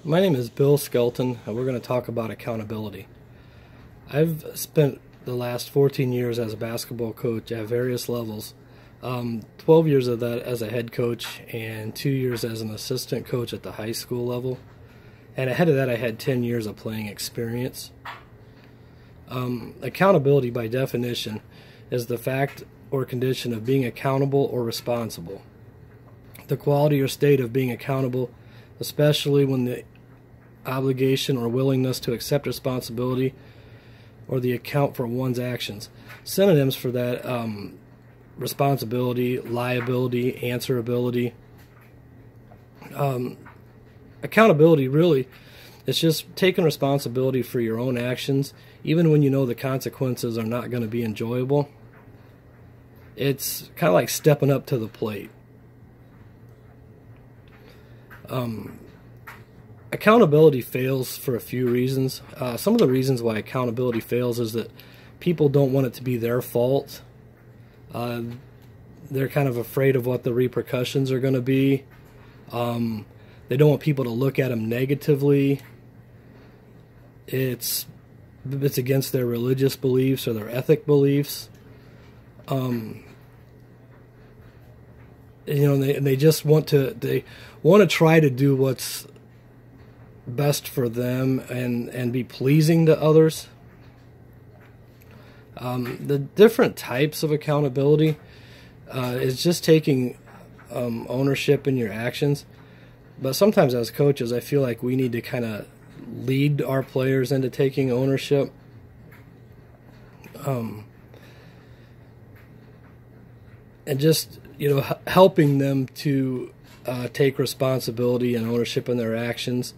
My name is Bill Skelton, and we're going to talk about accountability. I've spent the last 14 years as a basketball coach at various levels, 12 years of that as a head coach and 2 years as an assistant coach at the high school level. And ahead of that, I had 10 years of playing experience. Accountability, by definition, is the fact or condition of being accountable or responsible. The quality or state of being accountable, especially when the obligation or willingness to accept responsibility or the account for one's actions. Synonyms for that: responsibility, liability, answerability. Accountability really is just taking responsibility for your own actions, even when you know the consequences are not going to be enjoyable. It's kind of like stepping up to the plate. Accountability fails for a few reasons. Some of the reasons why accountability fails is that people don't want it to be their fault. They're kind of afraid of what the repercussions are going to be. They don't want people to look at them negatively. It's against their religious beliefs or their ethic beliefs. They just want to try to do what's best for them and be pleasing to others. The different types of accountability is just taking ownership in your actions. But sometimes as coaches, I feel like we need to kind of lead our players into taking ownership. And just, helping them to take responsibility and ownership in their actions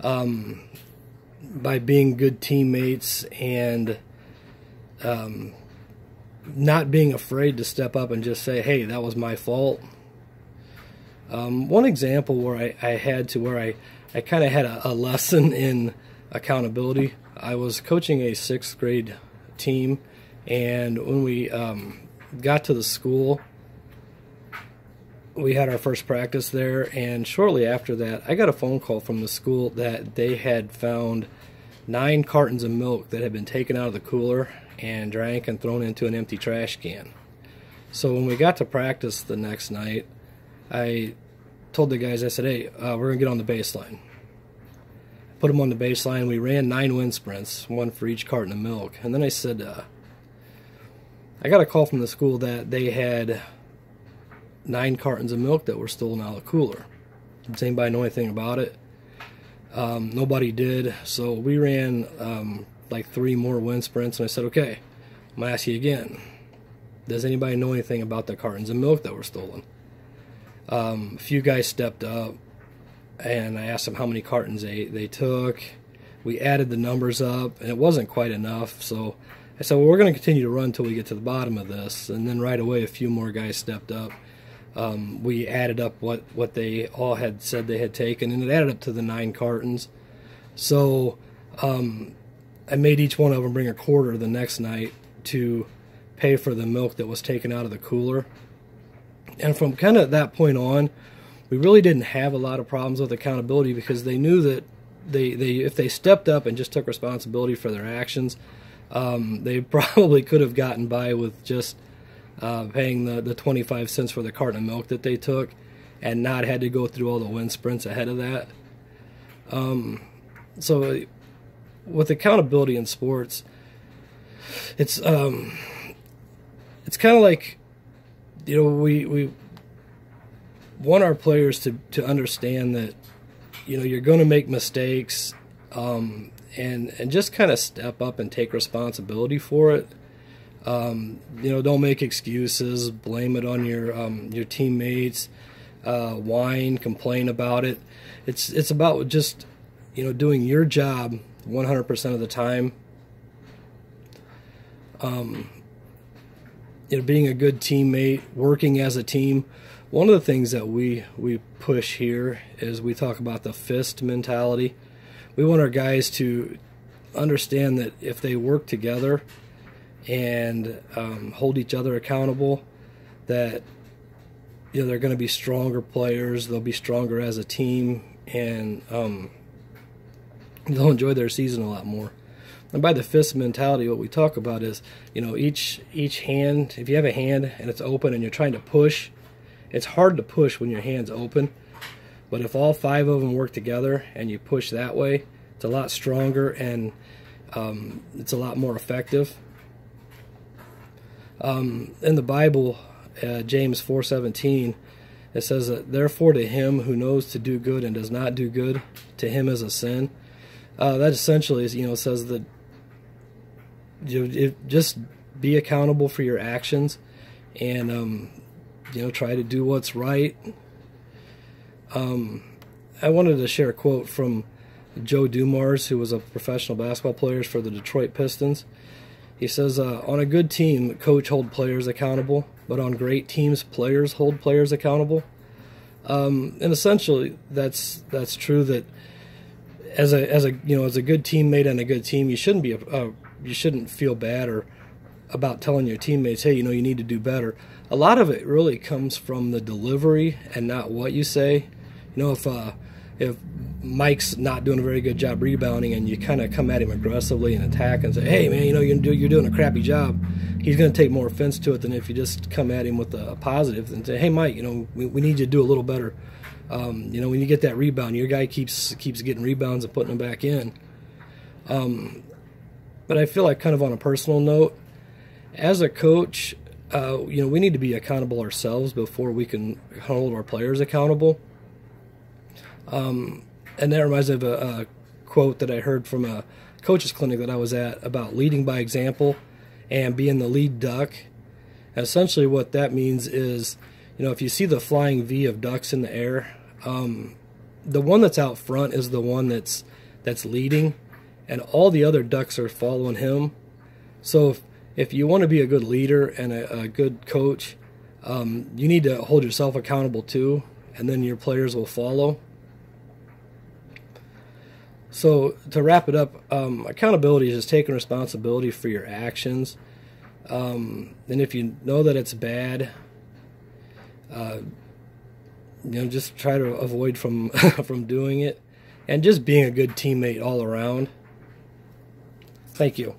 by being good teammates and not being afraid to step up and just say, hey, that was my fault. One example where I kind of had a lesson in accountability. I was coaching a 6th grade team, and when we got to the school, we had our first practice there, and shortly after that, I got a phone call from the school that they had found 9 cartons of milk that had been taken out of the cooler and drank and thrown into an empty trash can. So when we got to practice the next night, I told the guys, I said, hey, we're going to get on the baseline. Put them on the baseline. We ran 9 wind sprints, 1 for each carton of milk. And then I said, I got a call from the school that they had 9 cartons of milk that were stolen out of the cooler. Does anybody know anything about it? Nobody did. So we ran like 3 more wind sprints, and I said, okay, I'm going to ask you again. Does anybody know anything about the cartons of milk that were stolen? A few guys stepped up, and I asked them how many cartons they took. We added the numbers up, and it wasn't quite enough. So I said, well, we're going to continue to run until we get to the bottom of this. And then right away, a few more guys stepped up. We added up what they all had said they had taken, and it added up to the 9 cartons. So I made each one of them bring a quarter the next night to pay for the milk that was taken out of the cooler. And from kind of that point on, we really didn't have a lot of problems with accountability, because they knew that if they stepped up and just took responsibility for their actions, they probably could have gotten by with just paying the 25 cents for the carton of milk that they took and not had to go through all the wind sprints ahead of that. So with accountability in sports, it's kind of like, we want our players to understand that, you're going to make mistakes, and just kind of step up and take responsibility for it. Don't make excuses, blame it on your teammates, whine, complain about it. It's about just, doing your job 100% of the time. Being a good teammate, working as a team. One of the things that we push here is we talk about the fist mentality. We want our guys to understand that if they work together and hold each other accountable, that they're going to be stronger players. They'll be stronger as a team, and they'll enjoy their season a lot more. And by the fist mentality, what we talk about is, each hand, if you have a hand and it's open and you're trying to push, it's hard to push when your hand's open. But if all 5 of them work together and you push that way, it's a lot stronger and it's a lot more effective. In the Bible, James 4:17, it says that therefore to him who knows to do good and does not do good, to him is a sin. That essentially is, it says that just be accountable for your actions and try to do what's right. I wanted to share a quote from Joe Dumars, who was a professional basketball player for the Detroit Pistons. He says, on a good team, coach holds players accountable, but on great teams, players hold players accountable. And essentially, that's true. That as a good teammate and a good team, you shouldn't feel bad or about telling your teammates, hey, you need to do better. A lot of it really comes from the delivery and not what you say. If Mike's not doing a very good job rebounding and you kind of come at him aggressively and attack and say, hey, man, you're doing a crappy job, he's going to take more offense to it than if you just come at him with a positive and say, hey, Mike, we need you to do a little better. When you get that rebound, your guy keeps getting rebounds and putting them back in. But I feel like, kind of on a personal note, as a coach, we need to be accountable ourselves before we can hold our players accountable. And that reminds me of a quote that I heard from a coach's clinic that I was at about leading by example and being the lead duck. And essentially what that means is, if you see the flying V of ducks in the air, the one that's out front is the one that's leading, and all the other ducks are following him. So if you want to be a good leader and a good coach, you need to hold yourself accountable too, and then your players will follow. So to wrap it up, accountability is just taking responsibility for your actions. And if you know that it's bad, just try to avoid from from doing it, and just being a good teammate all around. Thank you.